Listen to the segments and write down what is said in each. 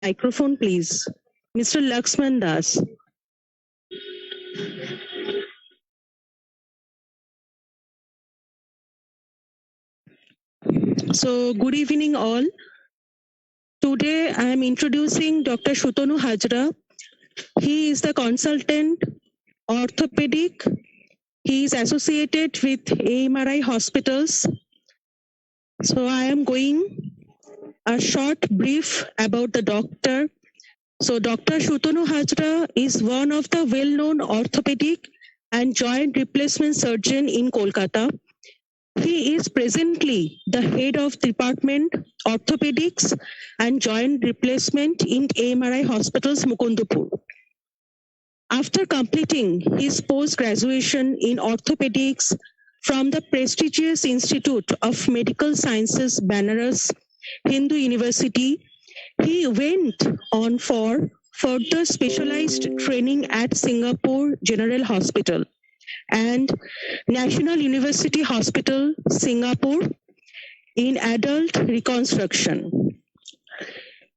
microphone, please. Mr. Laxman Das. So, good evening, all. Today, I am introducing Dr. Shutanu Hajra. He is the consultant orthopedic. He is associated with AMRI hospitals. So, I am going a short brief about the doctor. So, Dr. Shutanu Hajra is one of the well-known orthopedic and joint replacement surgeon in Kolkata. He is presently the head of Department Orthopedics and Joint Replacement in AMRI Hospitals, Mukundapur. After completing his post-graduation in orthopedics from the prestigious Institute of Medical Sciences, Banaras, Hindu University, he went on for further specialized training at Singapore General Hospital and National University Hospital, Singapore, in adult reconstruction.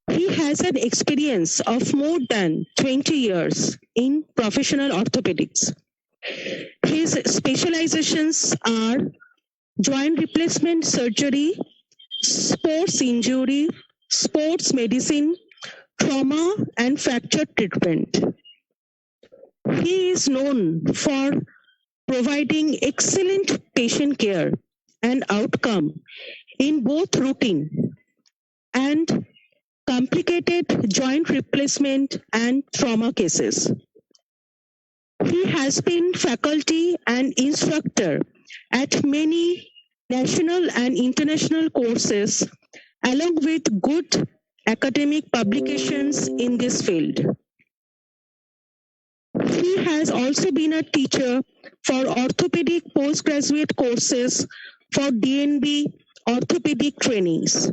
He has an experience of more than 20 years in professional orthopedics. His specializations are joint replacement surgery, sports injury, sports medicine, trauma, and fracture treatment. He is known for providing excellent patient care and outcome in both routine and complicated joint replacement and trauma cases. He has been faculty and instructor at many national and international courses, along with good academic publications in this field. He has also been a teacher for orthopedic postgraduate courses for DNB orthopedic trainings.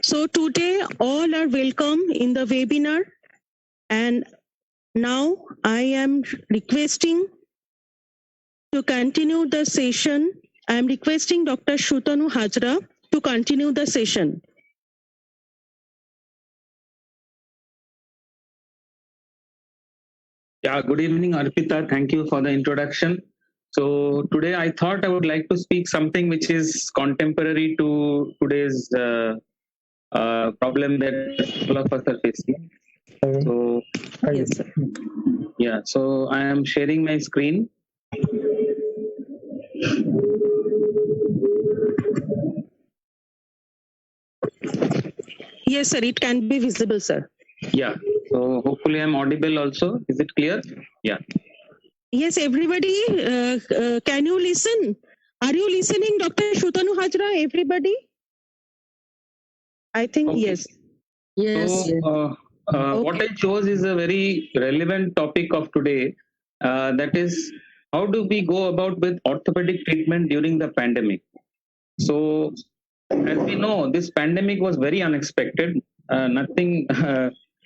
So today all are welcome in the webinar, and now I am requesting to continue the session. I am requesting Dr. Shutanu Hajra to continue the session. Yeah, good evening, Arpita. Thank you for the introduction. So today I thought I would like to speak something which is contemporary to today's problem that all of us are facing. So Yes, sir. yeah, so I am sharing my screen. Yes, sir. It can be visible, sir. Yeah, so hopefully I'm audible also. Is it clear? Yeah. Yes, everybody, can you listen? Are you listening, Dr. Shutanu Hajra, everybody? I think Okay. yes. Yes. So, what I chose is a very relevant topic of today. That is, how do we go about with orthopedic treatment during the pandemic? So, as we know, this pandemic was very unexpected, nothing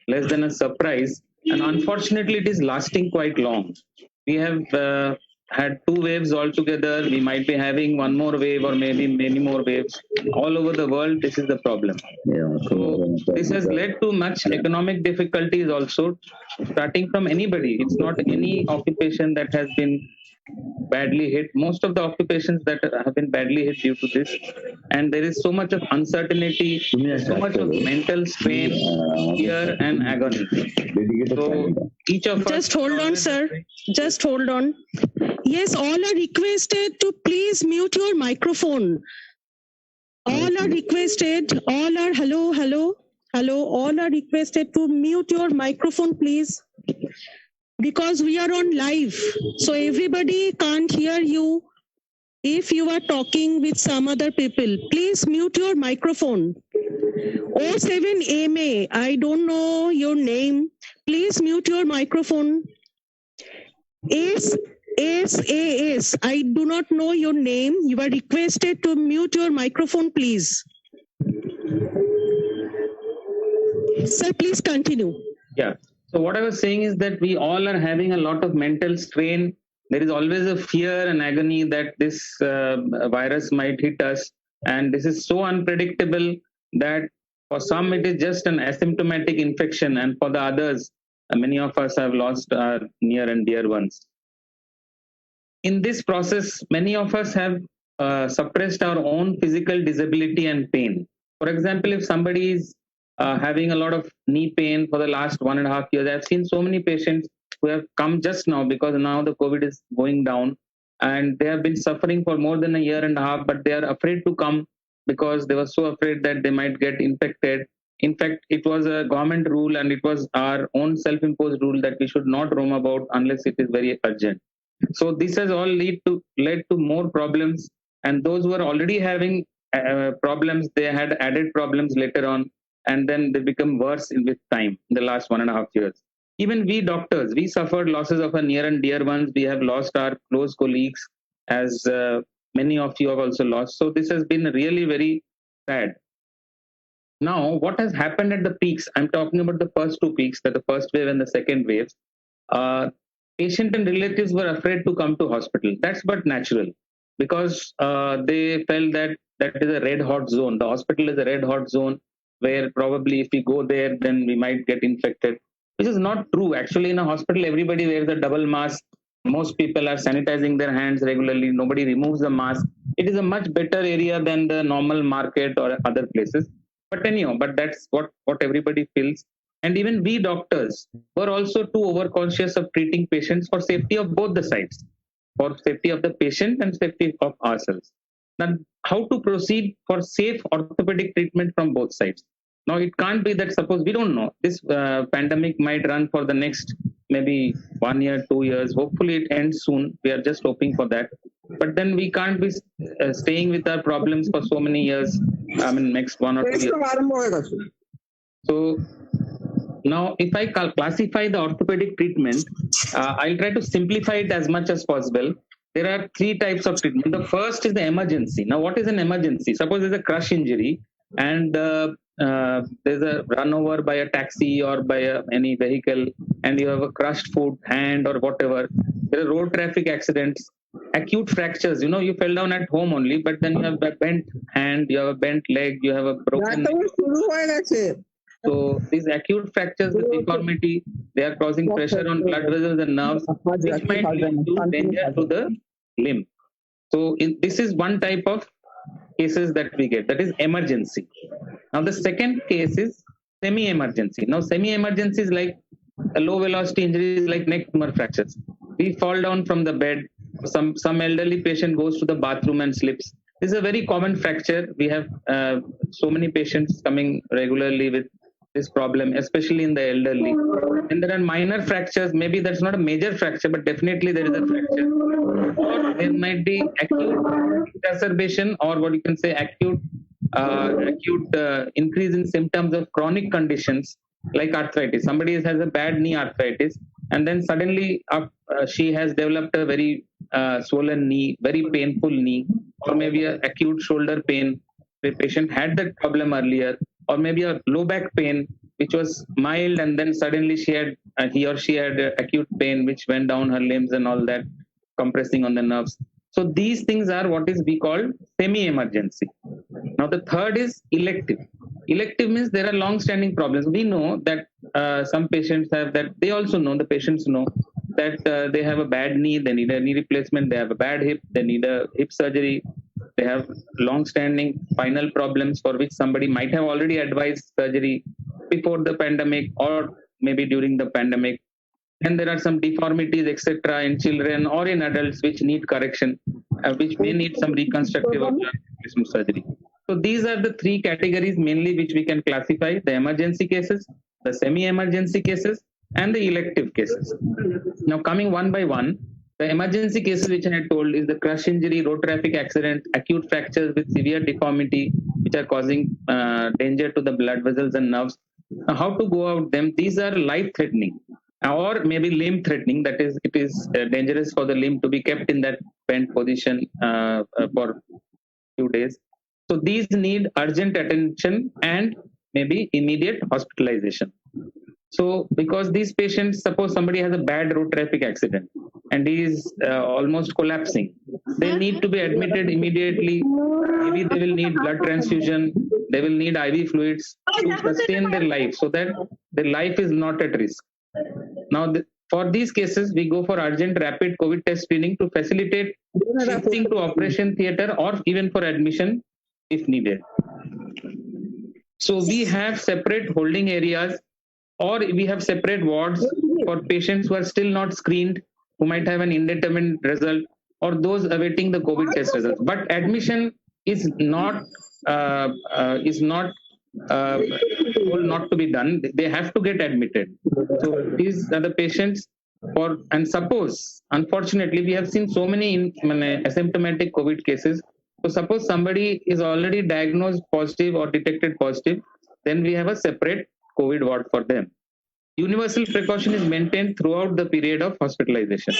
less than a surprise, and unfortunately, it is lasting quite long. We have had two waves altogether. We might be having one more wave or maybe many more waves. All over the world, this is the problem. So this has led to much economic difficulties also, starting from anybody. It's not any occupation that has been badly hit. Most of the occupations that have been badly hit due to this, and there is so much of uncertainty, so much of mental strain, fear, and agony. So each of us. Just hold on, sir. Just hold on. Yes, all are requested to please mute your microphone. All are requested. All are hello. All are requested to mute your microphone, please. Because we are on live, so everybody can't hear you. If you are talking with some other people, please mute your microphone. 07MA, I don't know your name. Please mute your microphone. SAS, I do not know your name. You are requested to mute your microphone, please. Sir, please continue. Yeah. So what I was saying is that we all are having a lot of mental strain. There is always a fear and agony that this virus might hit us. And this is so unpredictable that For some, it is just an asymptomatic infection, and for the others, many of us have lost our near and dear ones. In this process, many of us have suppressed our own physical disability and pain. For example, if somebody is having a lot of knee pain for the last 1.5 years, I've seen so many patients who have come just now because now the COVID is going down, and they have been suffering for more than a year and a half, but they are afraid to come because they were so afraid that they might get infected. In fact, it was a government rule and it was our own self-imposed rule that we should not roam about unless it is very urgent. So this has all led to more problems, and those who are already having problems, they had added problems later on, and then they become worse with time in the last 1.5 years. Even we doctors, we suffered losses of our near and dear ones. We have lost our close colleagues, as many of you have also lost. So this has been really very sad. Now, what has happened at the peaks? I'm talking about the first two peaks, that the first wave and the second wave. Uh, Patient and relatives were afraid to come to hospital. That's but natural, because they felt that that is a red hot zone. The hospital is a red hot zone where probably if we go there, then we might get infected, which is not true. Actually, in a hospital, everybody wears a double mask. Most people are sanitizing their hands regularly. Nobody removes the mask. It is a much better area than the normal market or other places. But anyhow, but that's what everybody feels. And even we doctors were also too overcautious of treating patients for safety of both the sides, for safety of the patient and safety of ourselves. Now, how to proceed for safe orthopedic treatment from both sides? Now, it can't be that, suppose we don't know, this pandemic might run for the next maybe 1 year, 2 years. Hopefully, it ends soon. We are just hoping for that. But then we can't be staying with our problems for so many years. I mean, next 1 or 2 years. So now, if I classify the orthopedic treatment, I'll try to simplify it as much as possible. There are three types of treatment. The first is the emergency. Now, what is an emergency? Suppose there's a crush injury and there's a run over by a taxi or by any vehicle, and you have a crushed foot, hand, or whatever. There are road traffic accidents, acute fractures. You fell down at home only, but then you have a bent hand, you have a bent leg, you have a broken neck. So these acute fractures with deformity, they are causing pressure on blood vessels and nerves, which might lead to danger to the limb. So this is one type of cases that we get, that is emergency. Now the second case is semi-emergency. Now semi-emergency is like a low velocity injuries like neck tumor fractures. We fall down from the bed. Some elderly patient goes to the bathroom and slips. This is a very common fracture. We have so many patients coming regularly with this problem, especially in the elderly. And there are minor fractures. Maybe that's not a major fracture, but definitely there is a fracture. Or there might be acute exacerbation, or what you can say acute increase in symptoms of chronic conditions like arthritis. Somebody has a bad knee arthritis, and then suddenly she has developed a very swollen knee, very painful knee, or maybe a acute shoulder pain. The patient had that problem earlier, or maybe a low back pain which was mild, and then suddenly he or she had acute pain which went down her limbs and all that, compressing on the nerves. So these things are what is we call semi-emergency. Now the third is elective. Elective means there are long-standing problems. We know that some patients have that. They also know, the patients know that they have a bad knee, they need a knee replacement, they have a bad hip, they need a hip surgery, they have long-standing spinal problems for which somebody might have already advised surgery before the pandemic or maybe during the pandemic. And there are some deformities, etc., in children or in adults which need correction, which may need some reconstructive or replacement surgery. So these are the three categories mainly which we can classify: the emergency cases, the semi-emergency cases, and the elective cases. Now coming one by one, the emergency cases which I had told is the crush injury, road traffic accident, acute fractures with severe deformity which are causing danger to the blood vessels and nerves. Now, how to go out them? These are life-threatening or maybe limb-threatening. That is, it is dangerous for the limb to be kept in that bent position for few days. So these need urgent attention and maybe immediate hospitalization. So because these patients, suppose somebody has a bad road traffic accident and he is almost collapsing, they need to be admitted immediately. Maybe they will need blood transfusion, they will need IV fluids to sustain their life so that their life is not at risk. Now, for these cases, we go for urgent rapid COVID test screening to facilitate shifting to operation theater or even for admission if needed. So we have separate holding areas or we have separate wards for patients who are still not screened, who might have an indeterminate result, or those awaiting the COVID test results. But admission is not told not to be done. They have to get admitted. So these are the patients for, and suppose, unfortunately, we have seen so many asymptomatic COVID cases. So suppose somebody is already diagnosed positive or detected positive, then we have a separate COVID ward for them. Universal precaution is maintained throughout the period of hospitalization.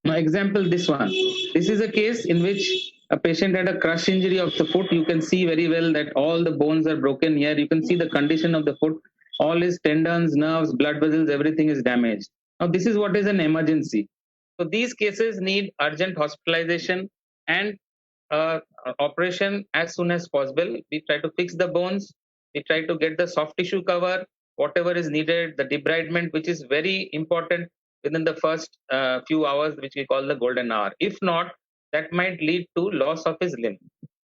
Now, example, this one. This is a case in which a patient had a crush injury of the foot. You can see very well that all the bones are broken here. You can see the condition of the foot. All his tendons, nerves, blood vessels, everything is damaged. Now, this is what is an emergency. So these cases need urgent hospitalization and operation as soon as possible. We try to fix the bones. We try to get the soft tissue cover, whatever is needed, the debridement, which is very important within the first few hours, which we call the golden hour. If not, that might lead to loss of his limb.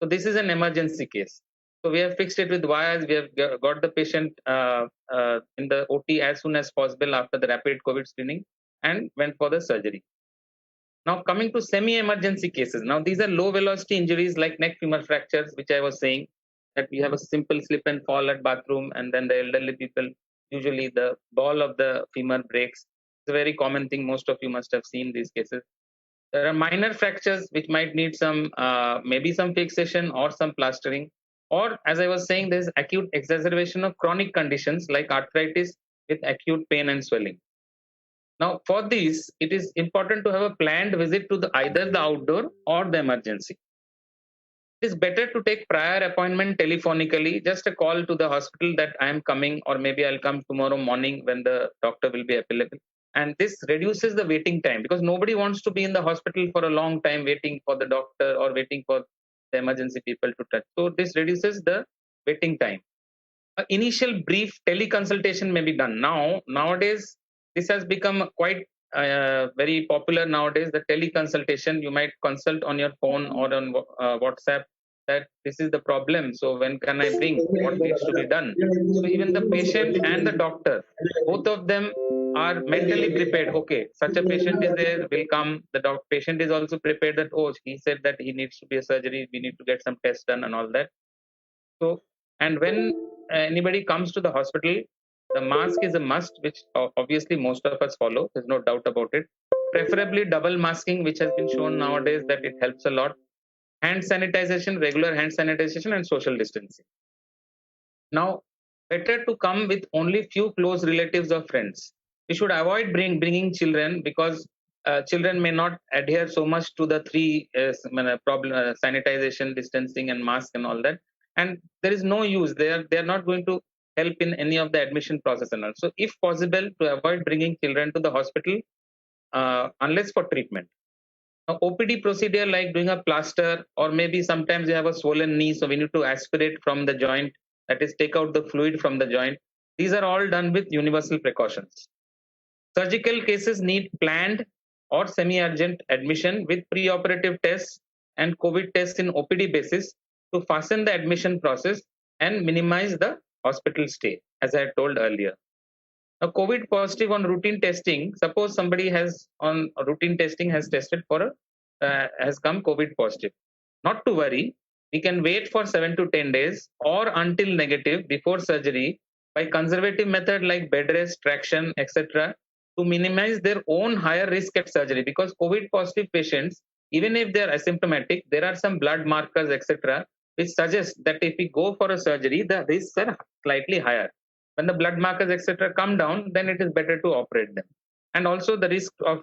So this is an emergency case. So we have fixed it with wires. We have got the patient in the OT as soon as possible after the rapid COVID screening and went for the surgery. Now coming to semi-emergency cases. Now these are low-velocity injuries like neck femur fractures, which I was saying, that we have a simple slip and fall at bathroom, and then the elderly people, usually the ball of the femur breaks. It's a very common thing. Most of you must have seen these cases. There are minor fractures which might need some, maybe some fixation or some plastering. Or as I was saying, there's acute exacerbation of chronic conditions like arthritis with acute pain and swelling. Now, for this, it is important to have a planned visit to either the outdoor or the emergency. It is better to take prior appointment telephonically, just a call to the hospital that I am coming, or maybe I'll come tomorrow morning when the doctor will be available. And this reduces the waiting time because nobody wants to be in the hospital for a long time waiting for the doctor or waiting for the emergency people to touch. So this reduces the waiting time. An initial brief teleconsultation may be done. Nowadays, this has become quite very popular nowadays. The teleconsultation, you might consult on your phone or on WhatsApp that this is the problem. So when can I bring? What needs to be done? So even the patient and the doctor, both of them are mentally prepared. Okay, such a patient is there, will come. The patient is also prepared that, oh, he said that he needs to be a surgery. We need to get some tests done and all that. So, and when anybody comes to the hospital, the mask is a must, which obviously most of us follow. There's no doubt about it. Preferably double masking, which has been shown nowadays that it helps a lot. Hand sanitization, regular hand sanitization, and social distancing. Now, better to come with only few close relatives or friends. We should avoid bringing children because children may not adhere so much to the three problem: sanitization, distancing, and mask, and all that. And there is no use. They are not going to help in any of the admission process and all. So, if possible, to avoid bringing children to the hospital unless for treatment. Now, OPD procedure like doing a plaster, or maybe sometimes you have a swollen knee, so we need to aspirate from the joint, that is, take out the fluid from the joint. These are all done with universal precautions. Surgical cases need planned or semi-urgent admission with pre-operative tests and COVID tests in OPD basis to fasten the admission process and minimize the hospital stay, as I had told earlier. Now, COVID positive on routine testing. Suppose somebody has on routine testing has tested for has come COVID positive. Not to worry. We can wait for 7 to 10 days or until negative before surgery by conservative method like bed rest, traction, etc. to minimize their own higher risk at surgery. Because COVID positive patients, even if they are asymptomatic, there are some blood markers, etc., which suggest that if we go for a surgery, the risks are slightly higher. When the blood markers, etc., come down, then it is better to operate them. And also the risk of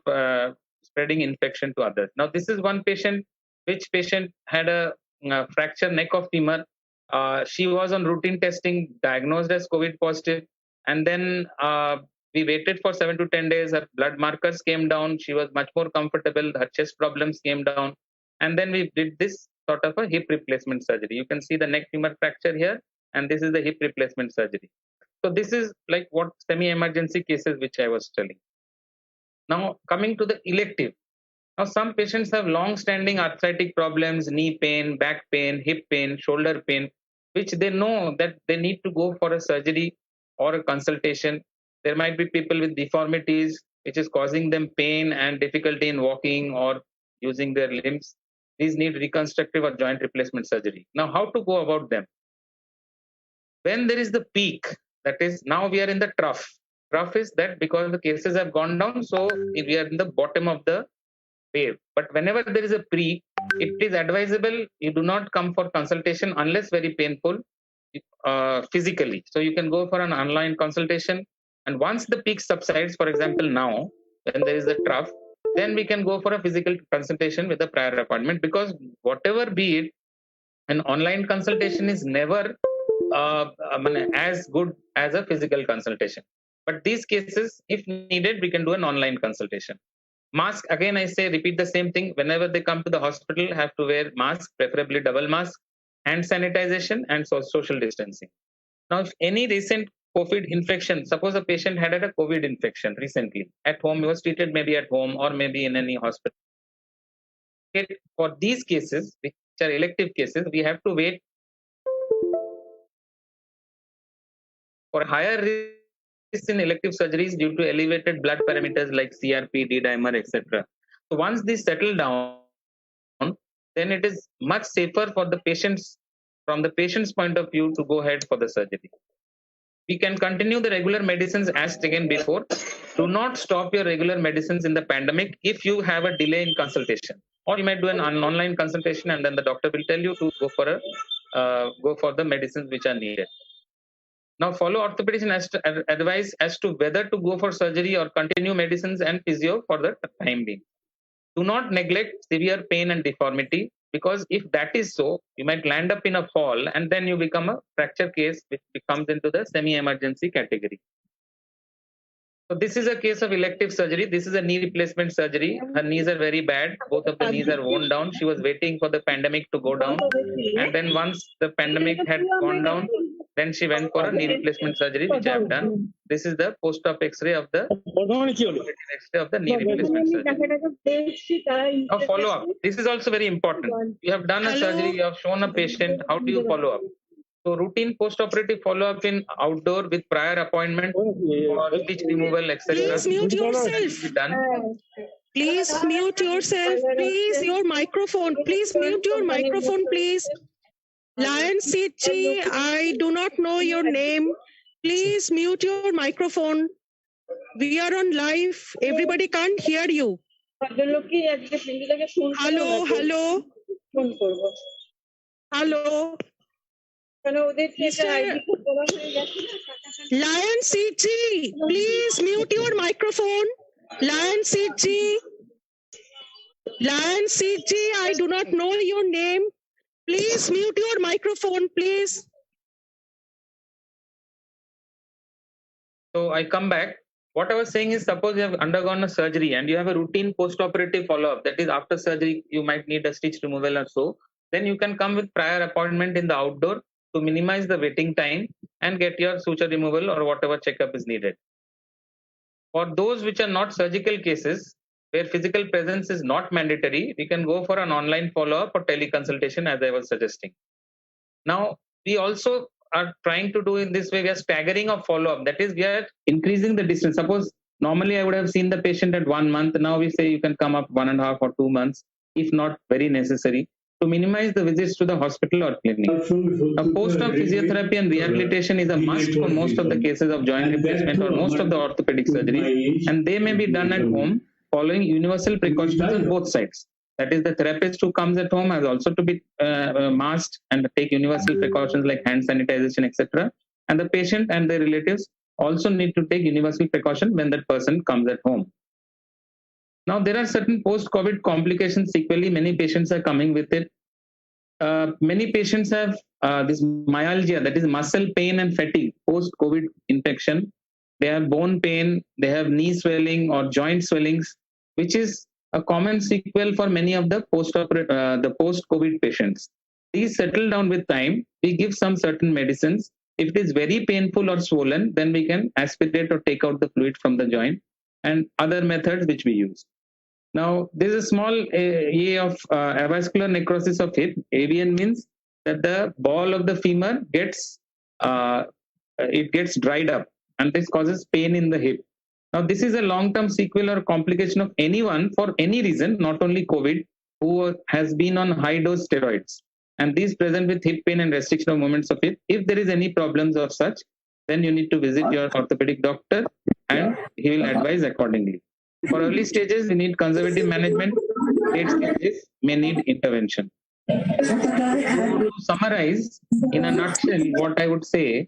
spreading infection to others. Now, this is one patient, which patient had a fractured neck of femur. She was on routine testing, diagnosed as COVID positive. And then we waited for 7 to 10 days. Her blood markers came down. She was much more comfortable. Her chest problems came down. And then we did this sort of a hip replacement surgery. You can see the neck femur fracture here, and this is the hip replacement surgery. So this is like what semi-emergency cases which I was telling. Now coming to the elective. Now some patients have long-standing arthritic problems, knee pain, back pain, hip pain, shoulder pain, which they know that they need to go for a surgery or a consultation. There might be people with deformities, which is causing them pain and difficulty in walking or using their limbs. These need reconstructive or joint replacement surgery. Now, how to go about them? When there is the peak, that is, now we are in the trough. Trough is that because the cases have gone down, so we are in the bottom of the wave. But whenever there is a peak, it is advisable you do not come for consultation unless very painful physically. So you can go for an online consultation. And once the peak subsides, for example, now, when there is a trough, then we can go for a physical consultation with a prior appointment, because whatever be it, an online consultation is never as good as a physical consultation. But these cases, if needed, we can do an online consultation. Mask, again, I say, repeat the same thing. Whenever they come to the hospital, have to wear mask, preferably double mask, hand sanitization, and social distancing. Now, if any recent COVID infection, suppose a patient had a COVID infection recently at home, he was treated maybe at home or maybe in any hospital. For these cases, which are elective cases, we have to wait for higher risk in elective surgeries due to elevated blood parameters like CRP, D-dimer, etc. So once these settle down, then it is much safer for the patients, from the patient's point of view, to go ahead for the surgery. We can continue the regular medicines as taken before. Do not stop your regular medicines in the pandemic if you have a delay in consultation. Or you might do an online consultation, and then the doctor will tell you to go for the medicines which are needed. Now follow orthopedician advice as to whether to go for surgery or continue medicines and physio for the time being. Do not neglect severe pain and deformity, because if that is so, you might land up in a fall and then you become a fracture case, which becomes into the semi-emergency category. So this is a case of elective surgery. This is a knee replacement surgery. Her knees are very bad. Both of the knees are worn down. She was waiting for the pandemic to go down. And then once the pandemic had gone down, then she went for a knee replacement surgery, which I have done. This is the post-op X-ray of the knee replacement surgery. Now follow up. This is also very important. You have done a surgery, you have shown a patient. How do you follow up? So routine post-operative follow-up in outdoor with prior appointment for stitch removal, etc. Please mute yourself. Please mute yourself. Please, your microphone. Please mute your microphone, please. Lion CG, I do not know your name. Please mute your microphone. We are on live. Everybody can't hear you. Hello, hello. Hello. Mr. Lion CG, please mute your microphone. Lion CG. Lion CG, I do not know your name. Please mute your microphone, please. So I come back. What I was saying is, suppose you have undergone a surgery and you have a routine post-operative follow-up. That is, after surgery, you might need a stitch removal or so. Then you can come with prior appointment in the outdoor to minimize the waiting time and get your suture removal or whatever checkup is needed. For those which are not surgical cases, where physical presence is not mandatory, we can go for an online follow-up or teleconsultation, as I was suggesting. Now, we also are trying to do in this way, we are staggering a follow-up. That is, we are increasing the distance. Suppose normally I would have seen the patient at 1 month. Now we say you can come up 1.5 or 2 months, if not very necessary, to minimize the visits to the hospital or clinic. A post-op physiotherapy and rehabilitation is a must for most of the cases of joint replacement or most of the orthopedic surgeries, and they may be done at home following universal precautions on both sides. That is, the therapist who comes at home has also to be masked and take universal precautions like hand sanitization, etc. And the patient and their relatives also need to take universal precaution when that person comes at home. Now, there are certain post-COVID complications sequelae. Many patients are coming with it. many patients have this myalgia, that is muscle pain and fatigue post-COVID infection. They have bone pain, they have knee swelling or joint swellings, which is a common sequel for many of the post-COVID patients. These settle down with time. We give some certain medicines. If it is very painful or swollen, then we can aspirate or take out the fluid from the joint, and other methods which we use. Now, there is a small A of avascular necrosis of hip. AVN means that the ball of the femur gets dried up, and this causes pain in the hip. Now, this is a long-term sequel or complication of anyone for any reason, not only COVID, who has been on high-dose steroids. And these present with hip pain and restriction of movements of hip. If there is any problems of such, then you need to visit your orthopedic doctor, and he will advise accordingly. For early stages, we need conservative management. Late stages may need intervention. To summarize, in a nutshell, what I would say,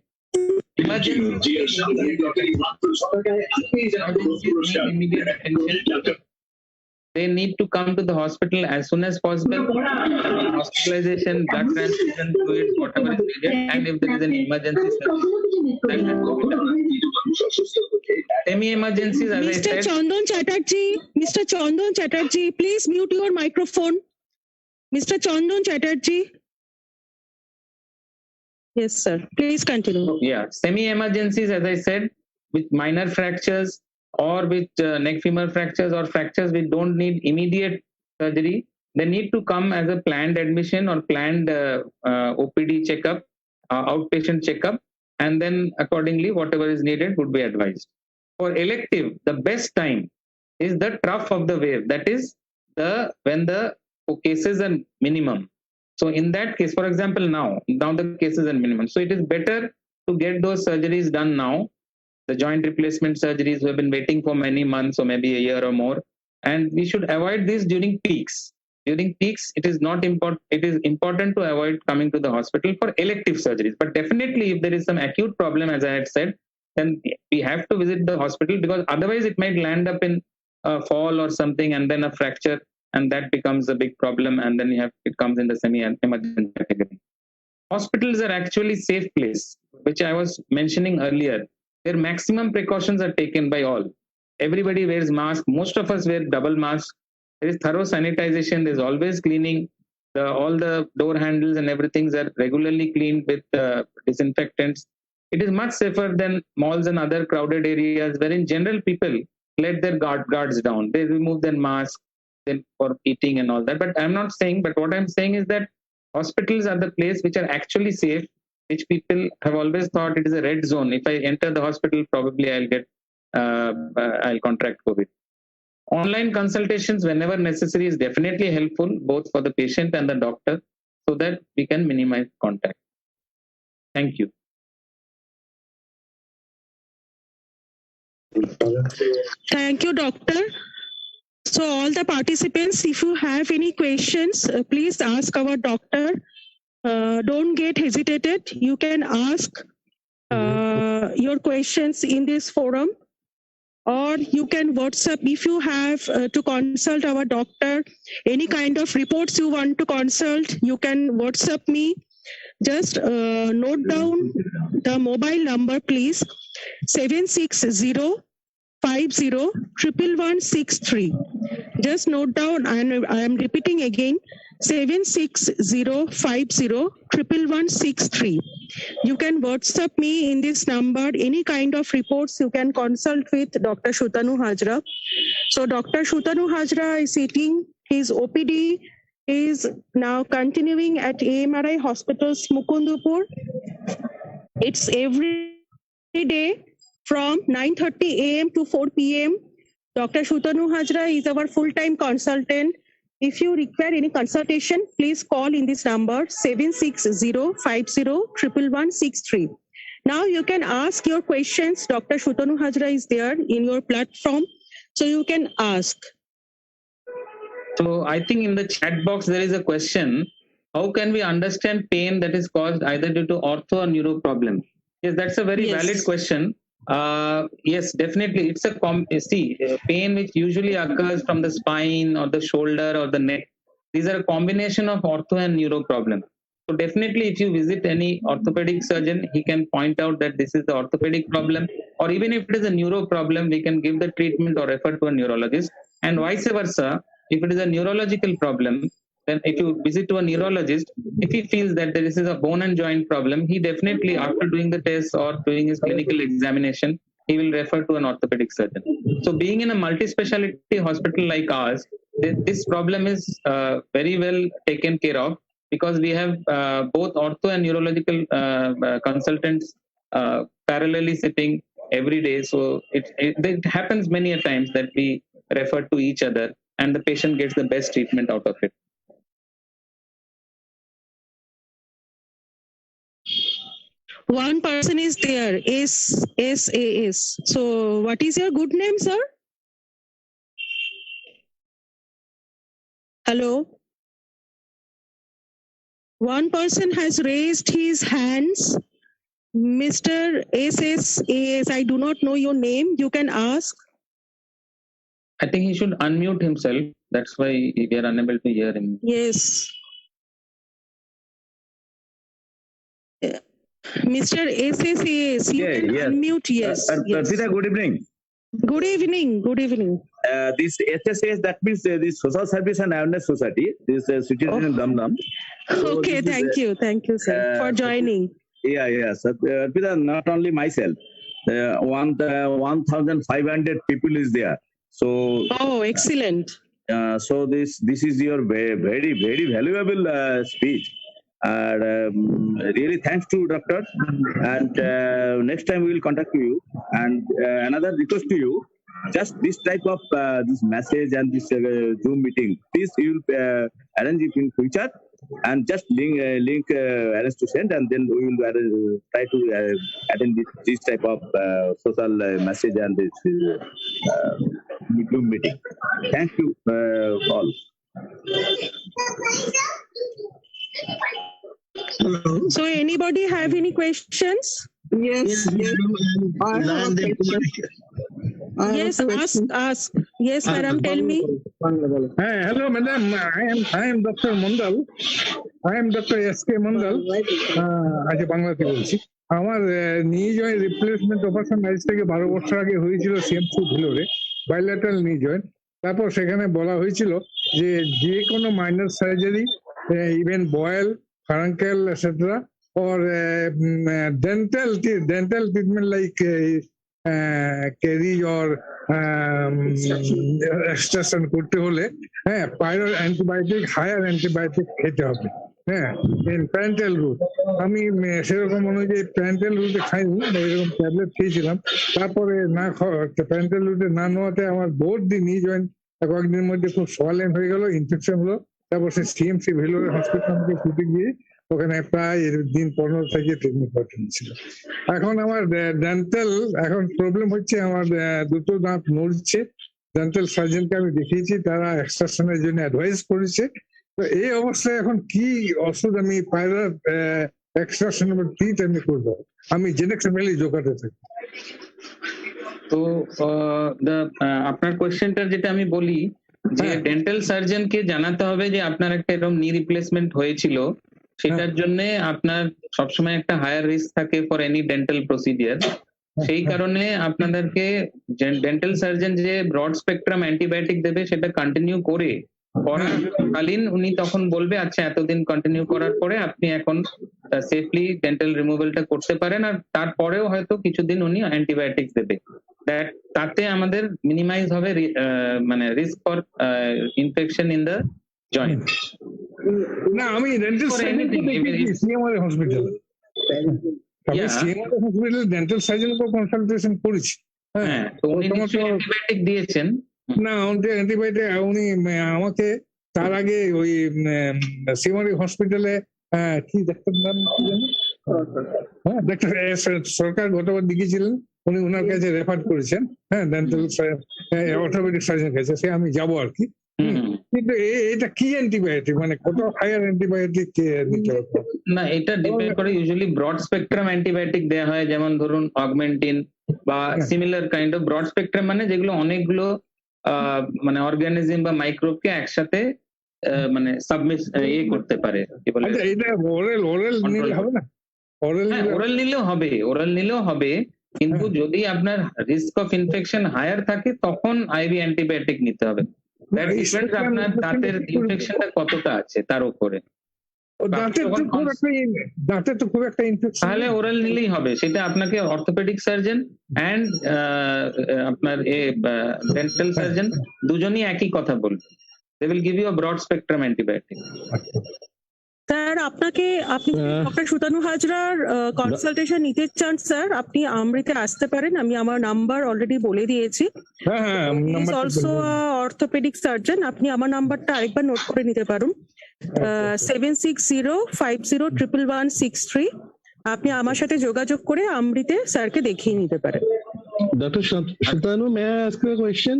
emergencies need immediate attention. They need to come to the hospital as soon as possible. Hospitalization, blood transfusion, fluid, whatever is needed, and if there is an emergency, that has to be done. Semi-emergencies, as I said. Mr. Chandan Chatterjee, please mute your microphone. Mr. Chandan Chatterjee. Yes, sir. Please continue. Yeah, semi-emergencies, as I said, with minor fractures or with neck femur fractures or fractures which don't need immediate surgery, they need to come as a planned admission or planned OPD checkup, outpatient checkup, and then accordingly whatever is needed would be advised. For elective, the best time is the trough of the wave, that is when the cases are minimum. So in that case, for example, now the cases are minimum. So it is better to get those surgeries done now. The joint replacement surgeries we have been waiting for many months or maybe a year or more. And we should avoid this during peaks. During peaks, it is not important. It is important to avoid coming to the hospital for elective surgeries. But definitely, if there is some acute problem, as I had said, then we have to visit the hospital, because otherwise it might land up in a fall or something and then a fracture, and that becomes a big problem, and then it comes in the semi-emergency category. Hospitals are actually safe place, which I was mentioning earlier. Their maximum precautions are taken by all. Everybody wears mask. Most of us wear double mask. There is thorough sanitization. There's always cleaning. All the door handles and everything are regularly cleaned with disinfectants. It is much safer than malls and other crowded areas where in general people let their guards down. They remove their mask for eating and all that. But I'm not saying, but what I'm saying is that hospitals are the place which are actually safe, which people have always thought it is a red zone. If I enter the hospital, probably I'll contract COVID. Online consultations, whenever necessary, is definitely helpful, both for the patient and the doctor, so that we can minimize contact. Thank you. Thank you, doctor. So all the participants, if you have any questions, please ask our doctor. Don't get hesitated. You can ask your questions in this forum, or you can WhatsApp if you have to consult our doctor. Any kind of reports you want to consult, you can WhatsApp me. Just note down the mobile number, please. 760-50-1163. Just note down, and I am repeating again, 760-50-1163. You can WhatsApp me in this number. Any kind of reports you can consult with Dr. Shutanu Hajra. So Dr. Shutanu Hajra is sitting. His OPD is now continuing at AMRI Hospitals, Mukundapur. It's every day from 9:30 a.m. to 4 p.m. Dr. Shutanu Hajra is our full-time consultant. If you require any consultation, please call in this number 760-50-1163. Now you can ask your questions. Dr. Shutanu Hajra is there in your platform, so you can ask. So I think in the chat box there is a question: how can we understand pain that is caused either due to ortho or neuro problem? Yes, that's a very valid question. Yes, definitely. It's a pain which usually occurs from the spine or the shoulder or the neck. These are a combination of ortho and neuro problem. So definitely if you visit any orthopedic surgeon, he can point out that this is the orthopedic problem, or even if it is a neuro problem, we can give the treatment or refer to a neurologist, and vice versa. If it is a neurological problem, then if you visit to a neurologist, if he feels that this is a bone and joint problem, he definitely, after doing the test or doing his clinical examination, he will refer to an orthopedic surgeon. So being in a multi-specialty hospital like ours, this problem is very well taken care of, because we have both ortho and neurological consultants parallelly sitting every day. So it happens many a times that we refer to each other and the patient gets the best treatment out of it. One person is there, SAS. So what is your good name, sir? Hello? One person has raised his hands. Mr. SAS, I do not know your name. You can ask. I think he should unmute himself. That's why we are unable to hear him. Yes. Mr. SSAS, you can unmute, yes. Peter, good evening. Good evening, good evening. This SSAS, that means this Social Service and Awareness Society, this situation in Damdam. Okay, thank you, sir, for joining. Yeah, sir. Peter, not only myself, 1,500 people is there. So. Oh, excellent. So this is your very, very valuable speech. And really thanks to doctor, and next time we will contact you. And another request to you, just this type of this message and this Zoom meeting, please you will arrange it in future, and just link arrange to send, and then we will try to attend this type of social message and this Zoom meeting. Thank you all. Hello. So anybody have any questions? Yes. I have a question. Yes, ask. Yes, madam, tell me. Hello, madam. I am Dr. Mondal. I am Dr. S.K. Mondal. আজ বাংলাতে বলছি। আমার নি joint replacement operation আজ থেকে 12 বছর আগে হয়েছিল সিএমসি ভিলোরে, বাইলেটারাল নি জয়েন্ট। তারপর সেখানে বলা হয়েছিল যে কোনো minor surgery, even boil, furuncle, etc., or dental treatment like carriage or extraction করতে হলে পাইরো অ্যান্টিবায়োটিক, হায়ার অ্যান্টিবায়োটিক খেতে হবে। ইন প্যারেন্টাল রুট আমি সেরকম অনুযায়ী প্যারেন্টাল রুটে খাইনি, এরকম ট্যাবলেট খেয়েছিলাম। তারপরে না প্যারেন্টাল রুটে না নেওয়াতে আমার বোর্ড দিন জয়েন্ট কয়েকদিনের মধ্যে খুব সোয়ালেন হয়ে গেল, ইনফেকশন হলো। তারপর সে সিএমসি ভেলোর হসপিটাল থেকে ছুটে গিয়ে ওখানে প্রায় দিন 15 থেকে ট্রিটমেন্ট করেছিল। এখন আমার ডেন্টাল এখন প্রবলেম হচ্ছে, আমার দুটো দাঁত নড়ছে। ডেন্টাল সার্জনকে আমি দেখিয়েছি, তারা এক্সট্রাকশনের জন্য অ্যাডভাইস করেছে। তো এই অবস্থায় এখন কি ওষুধ আমি পায়রার এক্সট্রাকশনের ট্রিটমেন্ট করবো? আমি জেনেক্স ভ্যালি জোকাতে থাকি। তো আপনার কোয়েশ্চেনটা যেটা আমি বলি যে ডেন্টাল সার্জনকে জানাতে হবে যে আপনার একটা এরকম নি রিপ্লেসমেন্ট হয়েছিল, সেটার জন্য আপনার সবসময় একটা হায়ার রিস্ক থাকে ফর এনি ডেন্টাল প্রসিডিয়ার। সেই কারণে আপনাদেরকে ডেন্টাল সার্জন যে ব্রড স্পেকট্রাম অ্যান্টিবায়োটিক দেবে সেটা কন্টিনিউ করে করাকালীন উনি তখন বলবে আচ্ছা এতদিন কন্টিনিউ করার পরে আপনি এখন সেফলি ডেন্টাল রিমুভালটা করতে পারেন, আর তারপরেও হয়তো কিছুদিন উনি অ্যান্টিবায়োটিক দেবে। তাতে আমাদের মিনিমাইজ হবে মানে risk for infection in the joint. না, আমি ডেন্টাল সিএমআর হসপিটাল ডেন্টাল সার্জনকে কনসালটেশন করেছি। হ্যাঁ, তো উনি অ্যান্টিবায়োটিক দিয়েছেন। না, অ্যান্টিবায়োটিক উনি আমাকে তার আগে ওই সিএমআর হসপিটালে কি ডাক্তার নাম কি জানো? ডাক্তার সরকার গতবার দেখিয়েছিলেন, উনি ওনার কাছে রেফার করেছেন। ডেন্টাল অর্থোপেডিক সার্জন কাছে, সে আমি যাবো আর কি। কিন্তু এটা কি অ্যান্টিবায়োটিক, মানে কত হায়ার অ্যান্টিবায়োটিক দিতে হবে? না, এটা ডিপেন্ড করে। ইউজুয়ালি ব্রড স্পেকট্রাম অ্যান্টিবায়োটিক দেওয়া হয়, যেমন ধরুন অগমেন্টিন বা similar kind of broad spectrum, মানে যেগুলো অনেকগুলো মানে অর্গানিজম বা মাইক্রোবকে একসাথে মানে সাবমিট করতে পারে, কি বলে, আচ্ছা এটা ওরাল নিলে হবে না? ওরাল নিলেও হবে, কিন্তু যদি আপনার রিস্ক অফ ইনফেকশন হায়ার থাকে তখন আইভি অ্যান্টিবায়োটিক নিতে হবে। দ্যাট ডিপেন্ডস আপনার দাঁতের ইনফেকশনটা কতটা আছে তার উপরে। দাঁতের তো খুব একটা ইনফেকশন, তাহলে ওরাল নিলেই হবে। সেটা আপনাকে অর্থোপেডিক সার্জন অ্যান্ড আপনার ডেন্টাল সার্জন দুজনই একই কথা বলবে। They will give you a broad spectrum antibiotic. Sir আপনি ডক্টর সুতানু হাজরার কনসালটেশন নিতে চান স্যার, আপনি আমৃতে আসতে পারেন। আমি আমার নাম্বার অলরেডি বলে দিয়েছি। Is also orthopaedic surgeon. আপনি আমার নাম্বারটা আরেকবার নোট করে নিতে পারুন, 7605011163। আপনি আমার সাথে যোগাযোগ করে আমৃতে স্যারকে দেখিয়ে নিতে পারেন। Dr. Shantanu, may I ask you a question?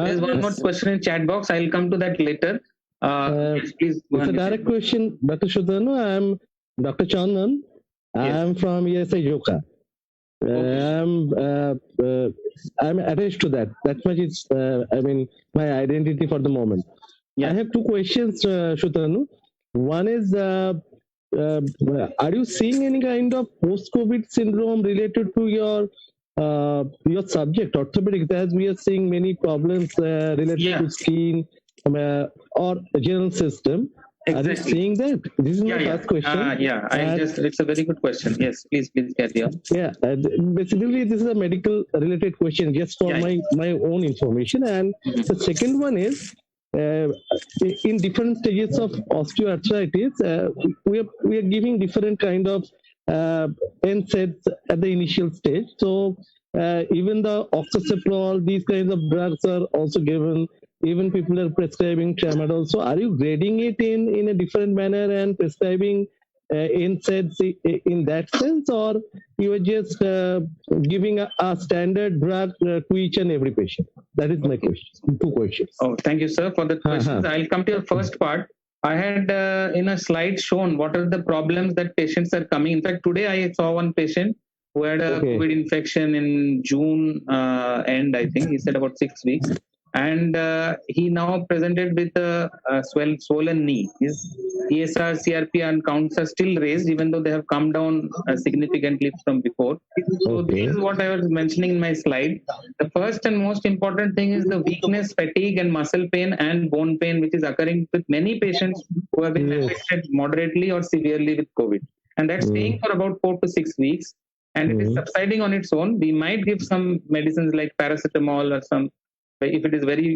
There's one more question in chat box. I'll come to that later. Please. It's a direct question, Dr. Shantanu. I'm Dr. Chandan. Yes. I'm from ESI Joka. I'm attached to that. That much is, my identity for the moment. Yeah. I have two questions, Shantanu. One is, are you seeing any kind of post-COVID syndrome related to your subject, orthopedics, as we are seeing many problems related to skin or general system? Exactly. Are you seeing that? This is my first question. It's a very good question. Yes, please carry on. Yeah, basically this is a medical related question just for my own information. And the second one is, in different stages of osteoarthritis, we are giving different kind of NSAIDs at the initial stage. So even the oxyceprol, these kinds of drugs are also given. Even people are prescribing tramadol. So are you grading it in a different manner and prescribing NSAIDs in that sense, or you are just giving a standard drug to each and every patient? That is my question. Two questions. Oh, thank you, sir, for the questions. I'll come to your first part. I had in a slide shown what are the problems that patients are coming. In fact, today I saw one patient who had a COVID infection in June end, I think. He said about 6 weeks. And he now presented with a swollen knee. His ESR, CRP and counts are still raised, even though they have come down significantly from before. So this is what I was mentioning in my slide. The first and most important thing is the weakness, fatigue and muscle pain and bone pain, which is occurring with many patients who have been affected moderately or severely with COVID. And that's staying for about 4 to 6 weeks. And it is subsiding on its own. We might give some medicines like paracetamol or some. If it is very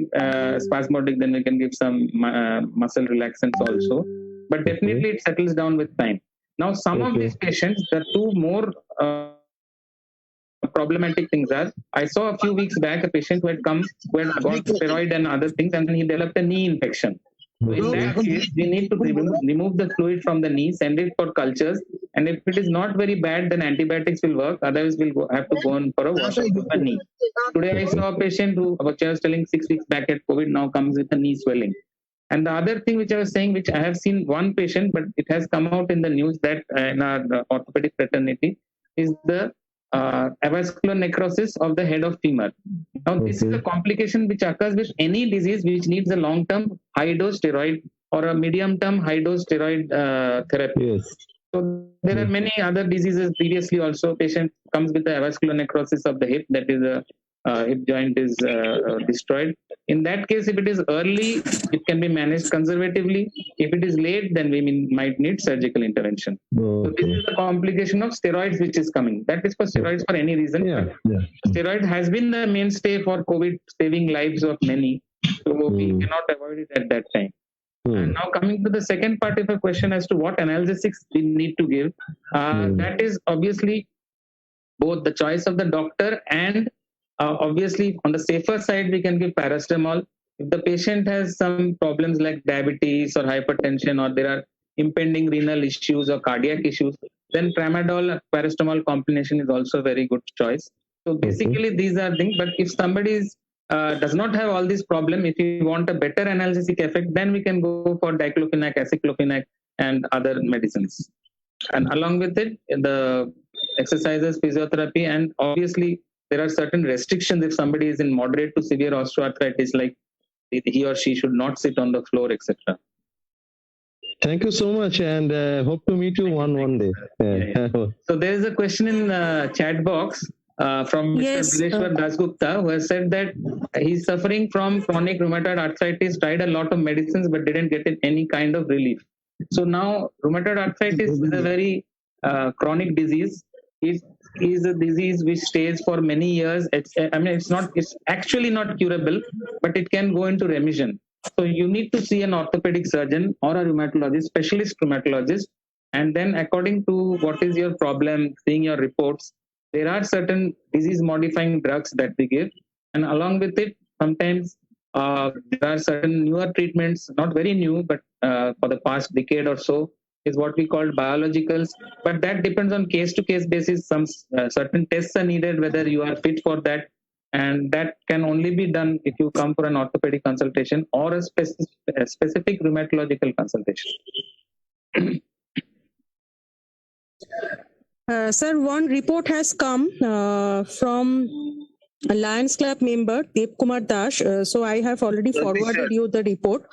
spasmodic, then we can give some muscle relaxants also. But definitely it settles down with time. Now, some of these patients, the two more problematic things are, I saw a few weeks back a patient who had got steroid and other things, and then he developed a knee infection. So in that case, we need to remove the fluid from the knee, send it for cultures, and if it is not very bad, then antibiotics will work. Otherwise, we'll have to go on for a wash of the knee. Today, I saw a patient who I was telling 6 weeks back at COVID now comes with a knee swelling. And the other thing which I was saying, which I have seen one patient, but it has come out in the news that in our orthopedic fraternity, is the avascular necrosis of the head of femur. Now, this is a complication which occurs with any disease which needs a long-term high-dose steroid or a medium-term high-dose steroid therapy. Yes. So there are many other diseases previously also. Patient comes with the avascular necrosis of the hip, that is a hip joint is destroyed. In that case, if it is early, it can be managed conservatively. If it is late, then we might need surgical intervention. So this is the complication of steroids which is coming. That is for steroids for any reason. Steroid has been the mainstay for COVID, saving lives of many. So we cannot avoid it at that time. And now coming to the second part of the question as to what analgesics we need to give, that is obviously both the choice of the doctor and obviously on the safer side, we can give paracetamol. If the patient has some problems like diabetes or hypertension, or there are impending renal issues or cardiac issues, then tramadol, paracetamol combination is also a very good choice. So basically these are things, but if somebody does not have all these problems, if you want a better analgesic effect, then we can go for diclofenac, aceclofenac and other medicines. And along with it, the exercises, physiotherapy, and obviously there are certain restrictions if somebody is in moderate to severe osteoarthritis, like he or she should not sit on the floor, etc. Thank you so much, and hope to meet you one day. So there is a question in the chat box from Mr. Yes, Dileshwar Dasgupta, who has said that he's suffering from chronic rheumatoid arthritis, tried a lot of medicines but didn't get any kind of relief. So now rheumatoid arthritis is a very chronic disease. It is a disease which stays for many years. It's actually not curable, but it can go into remission. So you need to see an orthopedic surgeon or a rheumatologist, specialist rheumatologist, and then according to what is your problem, seeing your reports, there are certain disease modifying drugs that we give, and along with it, sometimes there are certain newer treatments, not very new, but for the past decade or so, is what we call biologicals. But that depends on case to case basis. Some certain tests are needed, whether you are fit for that. And that can only be done if you come for an orthopedic consultation or a specific rheumatological consultation. Sir, one report has come from a Lions Club member, Dev Kumar Das. So I have already forwarded you the report.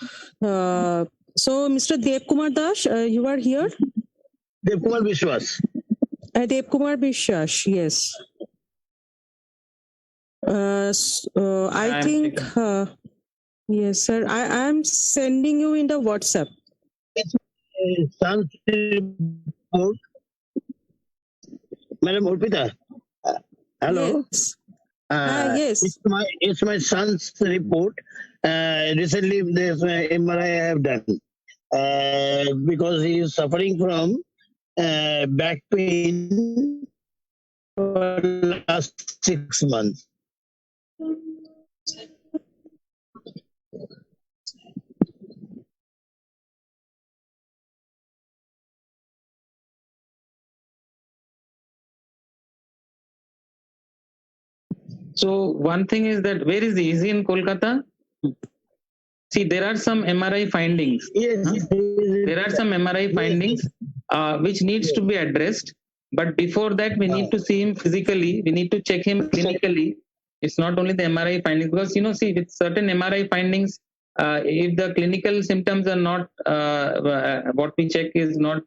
So Mr. Dev Kumar Das, you are here? Dev Kumar Vishwas. Dev Kumar Vishwas, yes. I think, yes, sir. I am sending you in the WhatsApp. Son's report. Madam Urpita. Hello. Yes. Yes. It's my son's report. Recently, this MRI I have done because he is suffering from back pain for the last 6 months. So one thing is that where is he? Is he in Kolkata? See, there are some MRI findings. Yes. There are some MRI findings which needs to be addressed. But before that, we need to see him physically. We need to check him clinically. It's not only the MRI findings, because see, with certain MRI findings, if the clinical symptoms are not what we check is not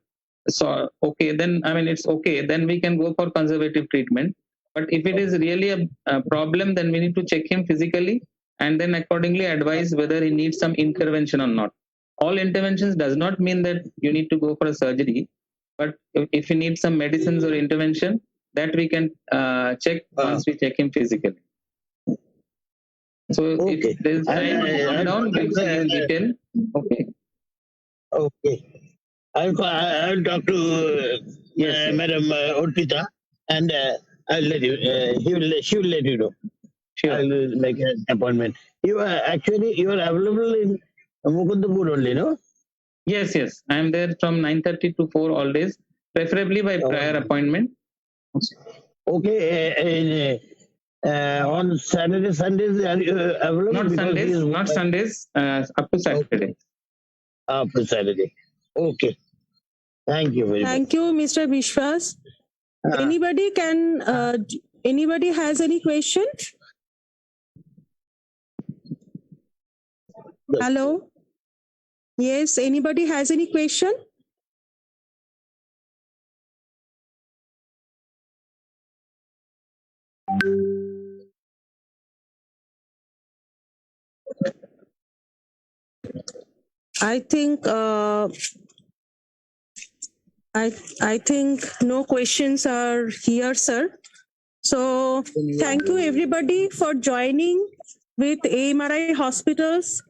okay, then it's okay. Then we can go for conservative treatment. But if it is really a problem, then we need to check him physically and then accordingly advise whether he needs some intervention or not. All interventions does not mean that you need to go for a surgery, but if you need some medicines or intervention, that we can check once we check him physically. So if there is time to come down, we'll see in detail. Okay. Okay. I'll talk to Madam Urpita, and I'll let you. She will let you know. Sure. I'll make an appointment. You are available in Mukundapur only, no? Yes. I am there from 9:30 to 4 all days, preferably by prior appointment. Okay. On Saturday, Sundays, are you available? Not Sundays, up to Saturday. Up to Saturday. Okay. Thank you very much. Thank you, Mr. Vishwas. Anybody has any questions? Hello? Yes, anybody has any question? I think I think no questions are here, sir. So thank you everybody for joining with AMRI Hospitals.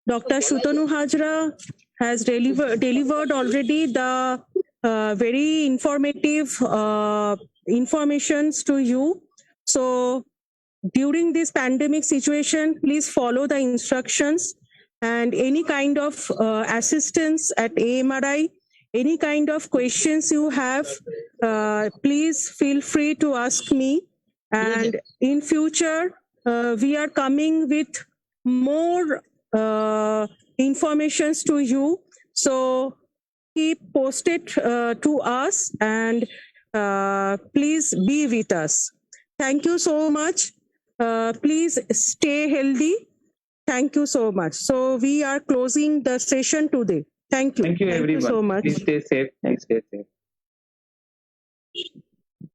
Dr. Shutanu Hajra has delivered already the very informative informations to you. So during this pandemic situation, please follow the instructions, and any kind of assistance at AMRI, any kind of questions you have, please feel free to ask me. And in future, we are coming with more informations to you. So keep posted to us, and please be with us. Thank you so much. Please stay healthy Thank you so much. So we are closing the session today. Thank you. Thank you, everyone. so much. Please stay safe. Please stay safe.